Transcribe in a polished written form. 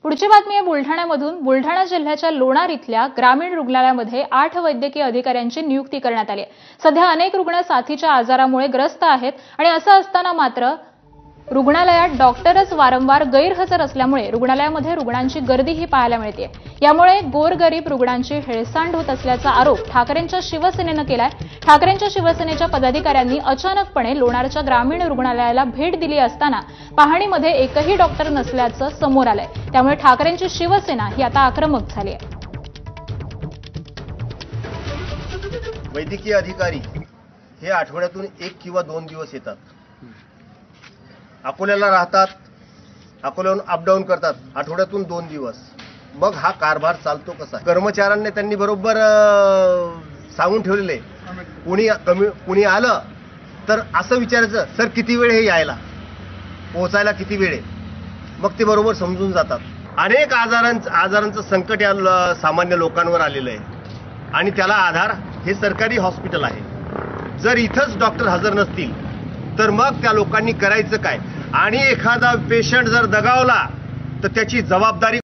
पुढची बातमी आहे बुलढाण्यामधून। बुलढाणा जिल्ह्याच्या लोणार इथल्या ग्रामीण रुग्णालयामध्ये 8 वैद्यकीय अधिकाऱ्यांची नियुक्ती करण्यात आली आहे। सध्या अनेक रुग्ण साथीच्या आजारामुळे ग्रस्त आहेत आणि असं असताना मात्र रुग्णालयात डॉक्टरच वारंवार गैरहजर असल्यामुळे रुग्णालयामध्ये रुग्णांची गर्दीही पाहायला मिळते। यामुळे गोरगरीब रुग्णांची हेळसांड होत असल्याचा आरोप ठाकरेंच्या शिवसेनेनं केलाय। ठाकरेंच्या शिवसेनेच्या पदाधिकाऱ्यांनी अचानकपणे लोणारच्या ग्रामीण रुग्णालयाला भेट दिली असताना पाहणीमध्ये एकही डॉक्टर नसल्याचं समोर आलंय। त्यामुळे ठाकरेंची शिवसेना ही आता आक्रमक झाली आहे। वैद्यकीय अधिकारी हे आठवड्यातून 1 किंवा 2 दिवस येतात, अकोल्याला राहतात, अकोल्याहून अपडाऊन करतात, आठवड्यातून 2 दिवस। मग हा कारभार चालतो कसा? कर्मचाऱ्यांनी त्यांनी बरोबर सांगून ठेवलेले, कुणी आलं तर असं विचारायचं, सर किती वेळ हे यायला पोहोचायला किती वेळ आहे? मग ते बरोबर समजून जातात। अनेक आजारांचं संकट या सामान्य लोकांवर आलेलं आहे आणि त्याला आधार हे सरकारी हॉस्पिटल आहे। जर इथंच डॉक्टर हजर नसतील तर मग त्या लोकांनी करायचं काय? आणि एखादा पेशंट जर दगावला तर त्याची जबाबदारी